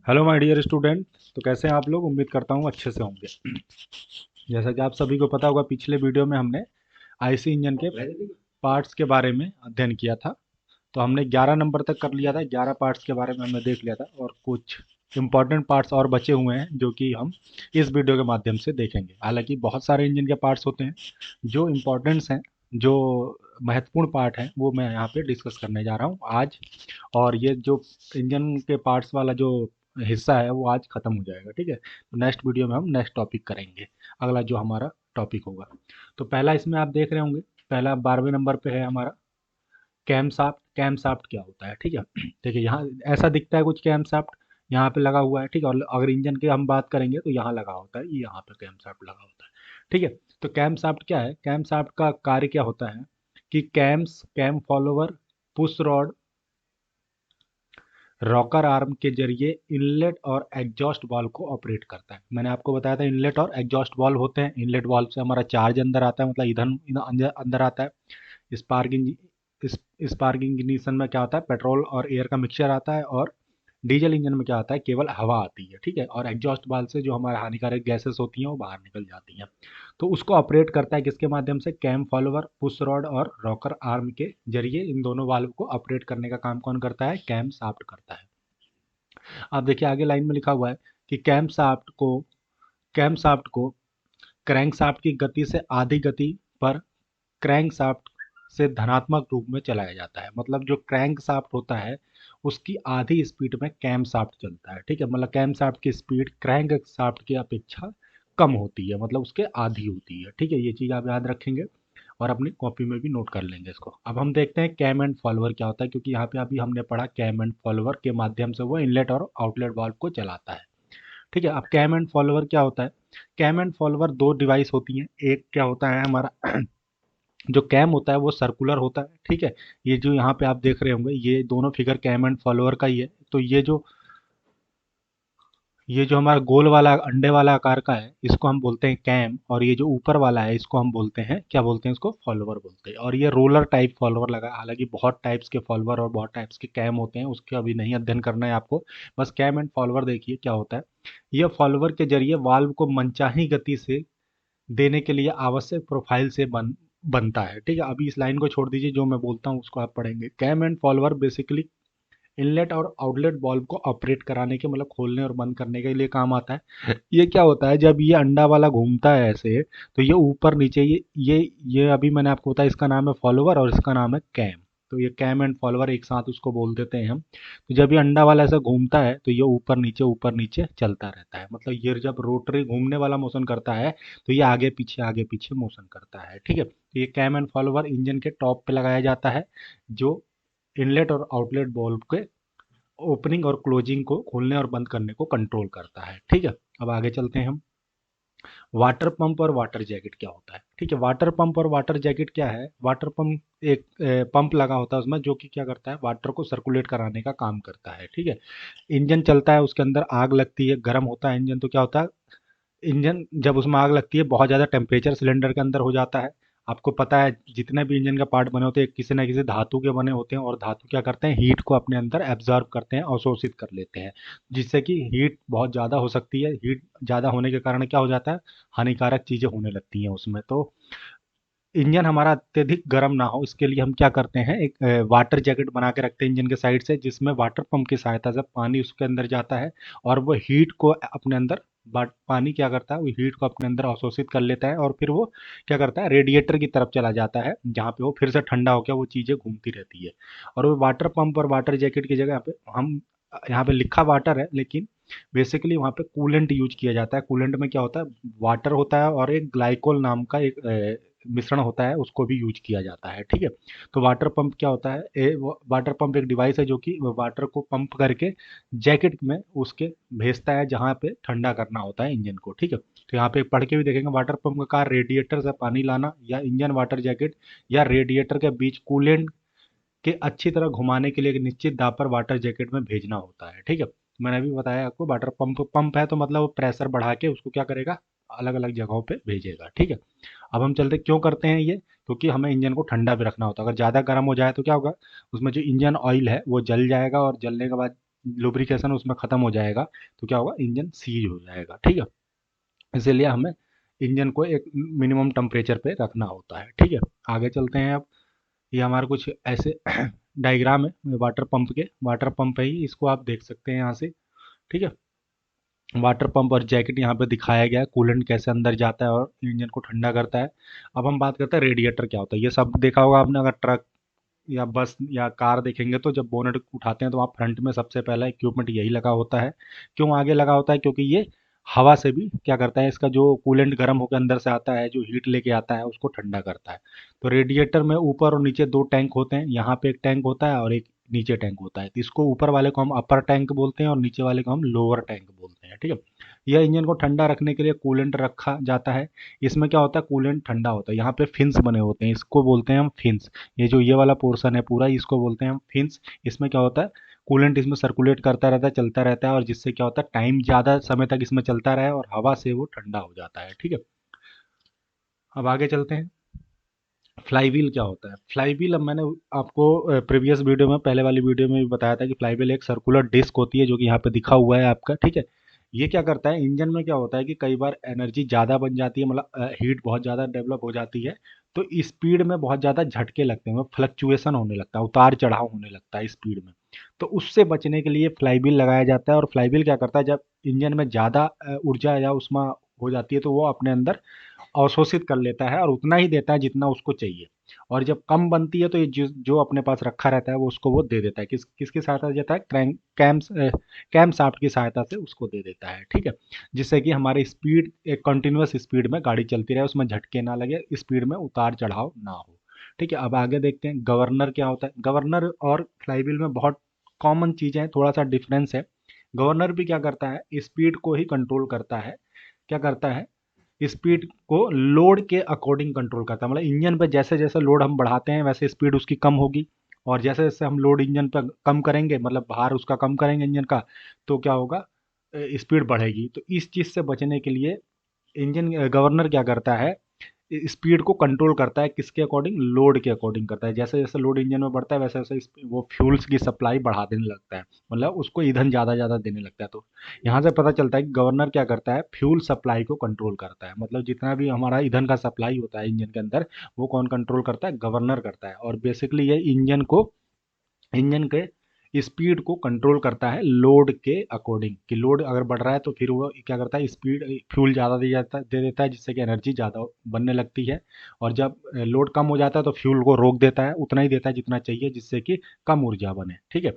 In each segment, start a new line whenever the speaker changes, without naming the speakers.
Hello my dear student. तो कैसे हैं आप लोग? उम्मीद करता हूँ अच्छे से होंगे। जैसा कि आप सभी को पता होगा, पिछले वीडियो में हमने आईसी इंजन के पार्ट्स के बारे में अध्ययन किया था। तो हमने 11 नंबर तक कर लिया था, 11 पार्ट्स के बारे में हमने देख लिया था और कुछ इंपॉर्टेंट पार्ट्स और बचे हुए हैं जो कि हम इस वीडियो के माध्यम से देखेंगे। हालांकि बहुत सारे इंजन के पार्ट्स होते हैं, जो इम्पोर्टेंट्स हैं, जो महत्वपूर्ण पार्ट हैं, वो मैं यहाँ पे डिस्कस करने जा रहा हूँ आज। और ये जो इंजन के पार्ट्स वाला जो हिस्सा है वो आज खत्म हो जाएगा, ठीक है। तो नेक्स्ट वीडियो में हम नेक्स्ट टॉपिक करेंगे, अगला जो हमारा टॉपिक होगा। तो पहला इसमें आप देख रहे होंगे, पहला 12वें नंबर पे है हमारा कैम साफ्ट। कैम साफ्ट क्या होता है, ठीक है। देखिए यहाँ ऐसा दिखता है कुछ कैम साफ्ट यहाँ पे लगा हुआ है, ठीक है। और अगर इंजन की हम बात करेंगे तो यहाँ लगा होता है, ये यहाँ पे कैम साफ्ट लगा होता है, ठीक है। तो कैम साफ्ट क्या है? कैम साफ्ट का कार्य क्या होता है कि cam follower, push rod, rocker arm के जरिए इनलेट और एग्जॉस्ट वाल्व को ऑपरेट करता है। मैंने आपको बताया था इनलेट और एग्जॉस्ट वाल्व होते हैं। इनलेट वाल्व से हमारा चार्ज अंदर आता है, मतलब ईंधन अंदर अंदर आता है। स्पार्किंग इस स्पार्किंग इग्निशन में क्या होता है, पेट्रोल और एयर का मिक्सचर आता है। और डीजल इंजन में क्या आता है, केवल हवा आती है, ठीक है। और एग्जॉस्ट वाल्व से जो हमारे हानिकारक गैसेस होती हैं वो बाहर निकल जाती हैं। तो उसको ऑपरेट करता है किसके माध्यम से? कैम फॉलोवर, पुश रॉड और रॉकर आर्म के जरिए इन दोनों वाल्व को ऑपरेट करने का काम कौन करता है? कैम शाफ्ट करता है। आप देखिए आगे लाइन में लिखा हुआ है कि कैम शाफ्ट को क्रैंक शाफ्ट की गति से आधी गति पर क्रैंक शाफ्ट से धनात्मक रूप में चलाया जाता है। मतलब जो क्रैंक शाफ्ट होता है उसकी आधी स्पीड में कैम शाफ्ट चलता है, ठीक है। मतलब कैम शाफ्ट की स्पीड क्रैंक शाफ्ट की अपेक्षा कम होती है, मतलब उसके आधी होती है, ठीक है। ये चीज़ आप याद रखेंगे और अपनी कॉपी में भी नोट कर लेंगे इसको। अब हम देखते हैं कैम एंड फॉलोअर क्या होता है, क्योंकि यहाँ पे अभी हमने पढ़ा कैम एंड फॉलोअर के माध्यम से वो इनलेट और आउटलेट वाल्व को चलाता है, ठीक है। अब कैम एंड फॉलोअर क्या होता है? कैम एंड फॉलोअर दो डिवाइस होती हैं। एक क्या होता है हमारा जो कैम होता है वो सर्कुलर होता है, ठीक है। ये जो यहाँ पे आप देख रहे होंगे ये दोनों फिगर कैम एंड फॉलोअर का ही है। तो ये जो हमारा गोल वाला अंडे वाला आकार का है इसको हम बोलते हैं कैम, और ये जो ऊपर वाला है इसको हम बोलते हैं, क्या बोलते हैं इसको? फॉलोवर बोलते हैं। और ये रोलर टाइप फॉलोवर लगा है। हालांकि बहुत टाइप्स के फॉलोवर और बहुत टाइप्स के कैम होते हैं, उसके अभी नहीं अध्ययन करना है आपको। बस कैम एंड फॉलोवर देखिए क्या होता है। यह फॉलोवर के जरिए वाल्व को मनचाही गति से देने के लिए आवश्यक प्रोफाइल से बनता है, ठीक है। अभी इस लाइन को छोड़ दीजिए, जो मैं बोलता हूँ उसको आप पढ़ेंगे। Cam and follower basically inlet और आउटलेट वाल्व को ऑपरेट कराने के, मतलब खोलने और बंद करने के लिए काम आता है। ये क्या होता है, जब ये अंडा वाला घूमता है ऐसे, तो ये ऊपर नीचे ये अभी मैंने आपको बताया इसका नाम है फॉलोवर और इसका नाम है कैम। तो ये कैम एंड फॉलोवर एक साथ उसको बोल देते हैं हम। तो जब ये अंडा वाला ऐसा घूमता है तो ये ऊपर नीचे चलता रहता है। मतलब ये जब रोटरी घूमने वाला मोशन करता है तो ये आगे पीछे मोशन करता है, ठीक है। तो ये कैम एंड फॉलोवर इंजन के टॉप पे लगाया जाता है, जो इनलेट और आउटलेट वाल्व के ओपनिंग और क्लोजिंग को, खोलने और बंद करने को कंट्रोल करता है, ठीक है। अब आगे चलते हैं हम। वाटर पंप और वाटर जैकेट क्या होता है, ठीक है। वाटर पंप और वाटर जैकेट क्या है? वाटर पंप एक पंप लगा होता है उसमें, जो कि क्या करता है, वाटर को सर्कुलेट कराने का काम करता है, ठीक है। इंजन चलता है, उसके अंदर आग लगती है, गर्म होता है इंजन, तो क्या होता है, इंजन जब उसमें आग लगती है बहुत ज़्यादा टेम्परेचर सिलेंडर के अंदर हो जाता है। आपको पता है जितने भी इंजन का पार्ट बने होते हैं किसी ना किसी धातु के बने होते हैं, और धातु क्या करते हैं, हीट को अपने अंदर एब्जॉर्ब करते हैं, अवशोषित कर लेते हैं, जिससे कि हीट बहुत ज़्यादा हो सकती है। हीट ज़्यादा होने के कारण क्या हो जाता है, हानिकारक चीज़ें होने लगती हैं उसमें। तो इंजन हमारा अत्यधिक गर्म ना हो इसके लिए हम क्या करते हैं, एक वाटर जैकेट बना के रखते हैं इंजन के साइड से, जिसमें वाटर पंप की सहायता से पानी उसके अंदर जाता है और वो हीट को अपने अंदर, पानी क्या करता है, वो हीट को अपने अंदर अवशोषित कर लेता है और फिर वो क्या करता है, रेडिएटर की तरफ चला जाता है, जहाँ पे वो फिर से ठंडा होकर वो चीज़ें घूमती रहती है। और वो वाटर पंप और वाटर जैकेट की जगह पे हम, यहाँ पे लिखा वाटर है लेकिन बेसिकली वहाँ पे कूलेंट यूज किया जाता है। कूलेंट में क्या होता है, वाटर होता है और एक ग्लाइकोल नाम का एक मिश्रण होता है, उसको भी यूज किया जाता है, ठीक है। तो वाटर पंप क्या होता है, वाटर पंप एक डिवाइस है जो कि वाटर को पंप करके जैकेट में उसके भेजता है जहाँ पे ठंडा करना होता है इंजन को, ठीक है। तो यहाँ पे पढ़ के भी देखेंगे, वाटर पंप का कार्य रेडिएटर से पानी लाना या इंजन वाटर जैकेट या रेडिएटर के बीच कूलेंट के अच्छी तरह घुमाने के लिए एक निश्चित दाब पर वाटर जैकेट में भेजना होता है, ठीक है। मैंने अभी बताया आपको, वाटर पंप पंप है तो मतलब वो प्रेशर बढ़ा के उसको क्या करेगा, अलग अलग जगहों पे भेजेगा, ठीक है। अब हम चलते क्यों करते हैं ये, क्योंकि हमें इंजन को ठंडा भी रखना होता है। अगर ज़्यादा गर्म हो जाए तो क्या होगा, उसमें जो इंजन ऑयल है वो जल जाएगा और जलने के बाद लुब्रिकेशन उसमें ख़त्म हो जाएगा तो क्या होगा, इंजन सीज हो जाएगा। ठीक है, इसीलिए हमें इंजन को एक मिनिमम टेम्परेचर पे रखना होता है। ठीक है, आगे चलते हैं अब। ये हमारे कुछ ऐसे डायग्राम है वाटर पंप के, वाटर पंप है ही, इसको आप देख सकते हैं यहाँ से। ठीक है, वाटर पंप और जैकेट यहाँ पे दिखाया गया है, कूलेंट कैसे अंदर जाता है और इंजन को ठंडा करता है। अब हम बात करते हैं रेडिएटर क्या होता है। ये सब देखा होगा आपने, अगर ट्रक या बस या कार देखेंगे तो जब बोनेट उठाते हैं तो वहाँ फ्रंट में सबसे पहला इक्विपमेंट यही लगा होता है। क्यों आगे लगा होता है, क्योंकि ये हवा से भी क्या करता है, इसका जो कूलेंट गर्म होकर अंदर से आता है, जो हीट लेके आता है उसको ठंडा करता है। तो रेडिएटर में ऊपर और नीचे दो टैंक होते हैं, यहाँ पे एक टैंक होता है और एक नीचे टैंक होता है। तो इसको ऊपर वाले को हम अपर टैंक बोलते हैं और नीचे वाले को हम लोअर टैंक बोलते हैं। ठीक है, यह इंजन को ठंडा रखने के लिए कूलेंट रखा जाता है। इसमें क्या होता है, कूलेंट ठंडा होता है, यहाँ पे फिन्स बने होते हैं, इसको बोलते हैं हम फिन्स। ये जो ये वाला पोर्शन है पूरा, इसको बोलते हैं हम फिन्स। इसमें क्या होता है, कूलेंट इसमें सर्कुलेट करता रहता है, चलता रहता है, और जिससे क्या होता है, टाइम ज़्यादा समय तक इसमें चलता रहे और हवा से वो ठंडा हो जाता है। ठीक है, अब आगे चलते हैं। फ्लाई व्हील क्या होता है। फ्लाई व्हील, अब मैंने आपको प्रीवियस वीडियो में, पहले वाली वीडियो में भी बताया था कि फ्लाई व्हील एक सर्कुलर डिस्क होती है, जो कि यहाँ पे दिखा हुआ है आपका। ठीक है, ये क्या करता है, इंजन में क्या होता है कि कई बार एनर्जी ज़्यादा बन जाती है, मतलब हीट बहुत ज़्यादा डेवलप हो जाती है, तो स्पीड में बहुत ज़्यादा झटके लगते हैं, फ्लक्चुएशन होने लगता है, उतार चढ़ाव होने लगता है स्पीड में। तो उससे बचने के लिए फ्लाई व्हील लगाया जाता है। और फ्लाई व्हील क्या करता है, जब इंजन में ज़्यादा ऊर्जा या उष्मा हो जाती है तो वो अपने अंदर अवशोषित कर लेता है और उतना ही देता है जितना उसको चाहिए। और जब कम बनती है तो ये जो जो अपने पास रखा रहता है वो उसको वो दे देता है, किसकी सहायता से देता है, क्रैंक कैम शाफ्ट की सहायता से उसको दे देता है। ठीक है, जिससे कि हमारी स्पीड एक कंटिन्यूअस स्पीड में गाड़ी चलती रहे, उसमें झटके ना लगे, स्पीड में उतार चढ़ाव ना हो। ठीक है, अब आगे देखते हैं गवर्नर क्या होता है। गवर्नर और फ्लाईव्हील में बहुत कॉमन चीज़ें हैं, थोड़ा सा डिफरेंस है। गवर्नर भी क्या करता है, स्पीड को ही कंट्रोल करता है। क्या करता है, स्पीड को लोड के अकॉर्डिंग कंट्रोल करता है, मतलब इंजन पे जैसे जैसे लोड हम बढ़ाते हैं वैसे स्पीड उसकी कम होगी, और जैसे जैसे हम लोड इंजन पर कम करेंगे, मतलब भार उसका कम करेंगे इंजन का, तो क्या होगा, स्पीड बढ़ेगी। तो इस चीज़ से बचने के लिए इंजन गवर्नर क्या करता है, स्पीड को कंट्रोल करता है, किसके अकॉर्डिंग, लोड के अकॉर्डिंग करता है। जैसे जैसे लोड इंजन में बढ़ता है वैसे वैसे वो फ्यूल्स की सप्लाई बढ़ा देने लगता है, मतलब उसको ईंधन ज़्यादा ज़्यादा देने लगता है। तो यहाँ से पता चलता है कि गवर्नर क्या करता है, फ्यूल सप्लाई को कंट्रोल करता है, मतलब जितना भी हमारा ईंधन का सप्लाई होता है इंजन के अंदर, वो कौन कंट्रोल करता है, गवर्नर करता है। और बेसिकली ये इंजन के स्पीड को कंट्रोल करता है लोड के अकॉर्डिंग, कि लोड अगर बढ़ रहा है तो फिर वो क्या करता है, स्पीड फ्यूल ज़्यादा दे देता है, जिससे कि एनर्जी ज़्यादा बनने लगती है। और जब लोड कम हो जाता है तो फ्यूल को रोक देता है, उतना ही देता है जितना चाहिए, जिससे कि कम ऊर्जा बने। ठीक है,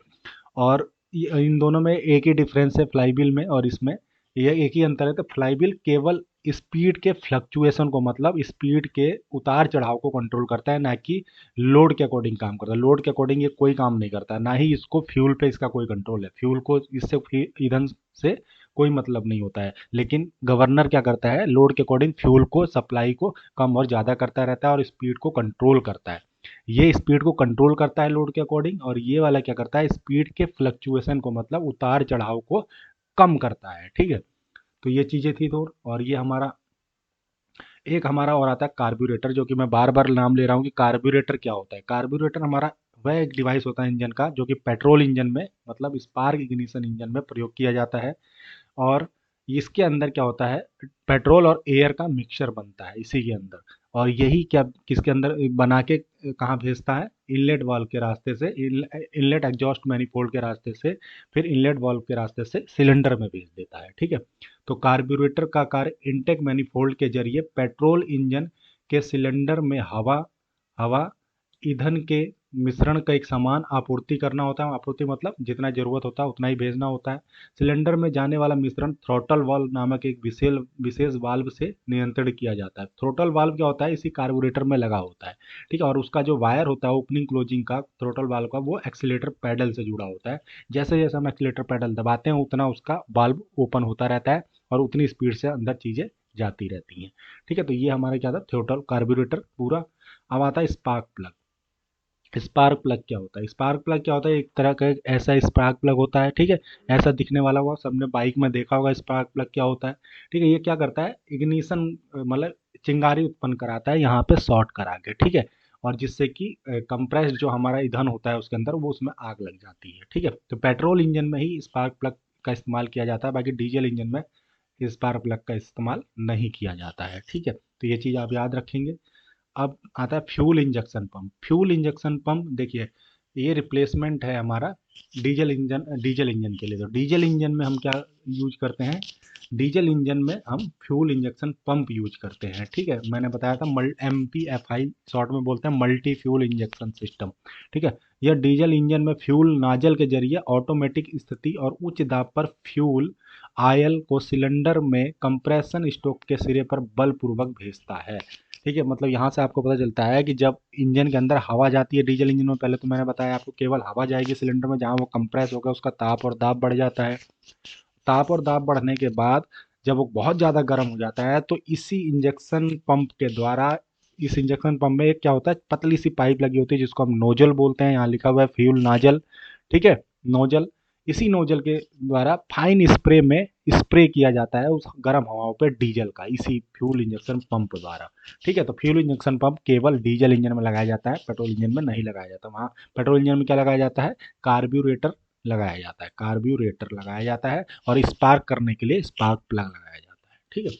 और इन दोनों में एक ही डिफरेंस है, फ्लाईव्हील में और इसमें, यह एक ही अंतर है। तो फ्लाईव्हील केवल स्पीड के फ्लक्चुएशन को, मतलब स्पीड के उतार चढ़ाव को कंट्रोल करता है, ना कि लोड के अकॉर्डिंग काम करता है। लोड के अकॉर्डिंग ये कोई काम नहीं करता, ना ही इसको फ्यूल पे इसका कोई कंट्रोल है, फ्यूल को इससे ईंधन से कोई मतलब नहीं होता है। लेकिन गवर्नर क्या करता है, लोड के अकॉर्डिंग फ्यूल को सप्लाई को कम और ज़्यादा करता रहता है और स्पीड को कंट्रोल करता है। ये स्पीड को कंट्रोल करता है लोड के अकॉर्डिंग, और ये वाला क्या करता है, स्पीड के फ्लक्चुएशन को, मतलब उतार चढ़ाव को कम करता है। ठीक है, तो ये चीज़ें थी। तो और ये हमारा एक हमारा और आता है कार्ब्यूरेटर, जो कि मैं बार बार नाम ले रहा हूँ कि कार्ब्यूरेटर क्या होता है। कार्ब्यूरेटर हमारा वह एक डिवाइस होता है इंजन का, जो कि पेट्रोल इंजन में, मतलब स्पार्क इग्निशन इंजन में प्रयोग किया जाता है। और इसके अंदर क्या होता है, पेट्रोल और एयर का मिक्सचर बनता है इसी के अंदर। और यही क्या किसके अंदर बना के कहाँ भेजता है, इनलेट वाल्व के रास्ते से, इनलेट एग्जॉस्ट मैनिफोल्ड के रास्ते से, फिर इनलेट वाल्व के रास्ते से सिलेंडर में भेज देता है। ठीक है, तो कार्ब्यूरेटर का कार्य इनटेक मैनिफोल्ड के जरिए पेट्रोल इंजन के सिलेंडर में हवा हवा ईंधन के मिश्रण का एक समान आपूर्ति करना होता है। आपूर्ति मतलब जितना ज़रूरत होता है उतना ही भेजना होता है। सिलेंडर में जाने वाला मिश्रण थ्रॉटल वाल्व नामक एक विशेष विशेष वाल्व से नियंत्रित किया जाता है। थ्रॉटल वाल्व क्या होता है, इसी कार्बोरेटर में लगा होता है। ठीक है, और उसका जो वायर होता है ओपनिंग क्लोजिंग का थ्रॉटल वाल्व का, वो एक्सीलेटर पैडल से जुड़ा होता है। जैसे जैसे हम एक्सीलेटर पैडल दबाते हैं उतना उसका वाल्व ओपन होता रहता है और उतनी स्पीड से अंदर चीज़ें जाती रहती हैं। ठीक है, तो ये हमारा क्या था, थ्रॉटल कार्बोरेटर पूरा। अब आता है स्पार्क प्लग। स्पार्क प्लग क्या होता है, स्पार्क प्लग क्या होता है, एक तरह का ऐसा स्पार्क प्लग होता है। ठीक है, ऐसा दिखने वाला हुआ, सबने बाइक में देखा होगा स्पार्क प्लग क्या होता है। ठीक है, ये क्या करता है, इग्निशन मतलब चिंगारी उत्पन्न कराता है यहाँ पे शॉर्ट करा के। ठीक है, और जिससे कि कंप्रेस्ड जो हमारा ईंधन होता है उसके अंदर वो उसमें आग लग जाती है। ठीक है, तो पेट्रोल इंजन में ही स्पार्क प्लग का इस्तेमाल किया जाता है, बाकी डीजल इंजन में स्पार्क प्लग का इस्तेमाल नहीं किया जाता है। ठीक है, तो ये चीज़ आप याद रखेंगे। अब आता है fuel injection pump. Fuel injection pump देखिए, ये रिप्लेसमेंट है हमारा डीजल इंजन के लिए। तो डीजल इंजन में हम क्या यूज करते हैं, डीजल इंजन में हम फ्यूल इंजेक्शन पंप यूज करते हैं। ठीक है, मैंने बताया था MPFI शॉर्ट में बोलते हैं, मल्टी फ्यूल इंजेक्शन सिस्टम। ठीक है, यह डीजल इंजन में फ्यूल नाजल के जरिए ऑटोमेटिक स्थिति और उच्च दाब पर फ्यूल आयल को सिलेंडर में कंप्रेशन स्ट्रोक के सिरे पर बलपूर्वक भेजता है। ठीक है, मतलब यहाँ से आपको पता चलता है कि जब इंजन के अंदर हवा जाती है डीजल इंजन में, पहले तो मैंने बताया आपको केवल हवा जाएगी सिलेंडर में, जहाँ वो कंप्रेस होगा उसका ताप और दाब बढ़ जाता है। ताप और दाब बढ़ने के बाद जब वो बहुत ज़्यादा गर्म हो जाता है तो इसी इंजेक्शन पंप के द्वारा, इस इंजेक्शन पंप में एक क्या होता है, पतली सी पाइप लगी होती है जिसको हम नोजल बोलते हैं, यहाँ लिखा हुआ है फ्यूल नाजल। ठीक है, नोजल, इसी नोजल के द्वारा फाइन स्प्रे में स्प्रे किया जाता है उस गर्म हवाओं पे डीजल का, इसी फ्यूल इंजेक्शन पंप द्वारा। ठीक है, तो फ्यूल इंजेक्शन पंप केवल डीजल इंजन में लगाया जाता है, पेट्रोल इंजन में नहीं लगाया जाता। वहाँ पेट्रोल इंजन में क्या लगाया जाता है, कार्ब्यूरेटर लगाया जाता है, कार्ब्यूरेटर लगाया जाता है, और स्पार्क करने के लिए स्पार्क प्लग लगाया जाता है। ठीक है,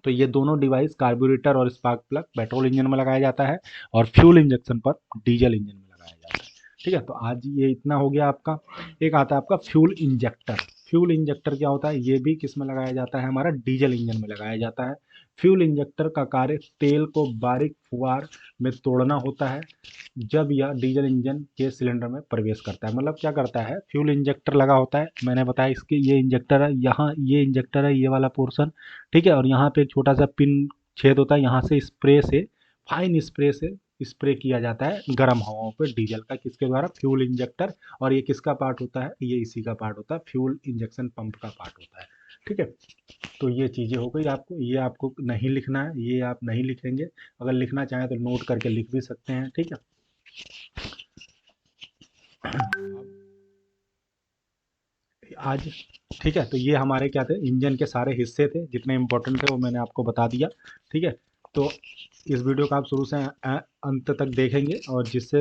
तो ये दोनों डिवाइस कार्ब्यूरेटर और स्पार्क प्लग पेट्रोल इंजन में लगाया जाता है, और फ्यूल इंजेक्शन पर डीजल इंजन में लगाया जाता है। ठीक है, तो आज ये इतना हो गया आपका। एक आता है आपका फ्यूल इंजेक्टर। फ्यूल इंजेक्टर क्या होता है, ये भी किस में लगाया जाता है, हमारा डीजल इंजन में लगाया जाता है। फ्यूल इंजेक्टर का कार्य तेल को बारीक फुआर में तोड़ना होता है जब यह डीजल इंजन के सिलेंडर में प्रवेश करता है। मतलब क्या करता है, फ्यूल इंजेक्टर लगा होता है, मैंने बताया इसके ये इंजेक्टर है, यहाँ ये इंजेक्टर है, ये वाला पोर्शन। ठीक है, और यहाँ पे एक छोटा सा पिन छेद होता है, यहाँ से स्प्रे से, फाइन स्प्रे से स्प्रे किया जाता है गर्म हवाओं पे डीजल का, किसके द्वारा, फ्यूल इंजेक्टर। और ये किसका पार्ट होता है, ये इसी का पार्ट होता है, फ्यूल इंजेक्शन पंप का पार्ट होता है। ठीक है, तो ये चीज़ें हो गई आपको, ये आपको नहीं लिखना है, ये आप नहीं लिखेंगे। अगर लिखना चाहें तो नोट करके लिख भी सकते हैं। ठीक है, आज ठीक है, तो ये हमारे क्या थे, इंजन के सारे हिस्से थे, जितने इंपॉर्टेंट थे वो मैंने आपको बता दिया। ठीक है, तो इस वीडियो को आप शुरू से अंत तक देखेंगे, और जिससे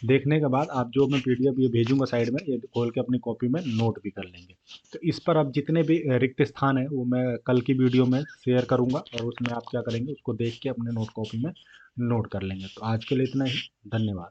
देखने के बाद आप जो मैं पीडीएफ ये भेजूंगा साइड में, ये खोल के अपनी कॉपी में नोट भी कर लेंगे। तो इस पर अब जितने भी रिक्त स्थान है वो मैं कल की वीडियो में शेयर करूंगा, और उसमें आप क्या करेंगे, उसको देख के अपने नोट कॉपी में नोट कर लेंगे। तो आज के लिए इतना ही, धन्यवाद।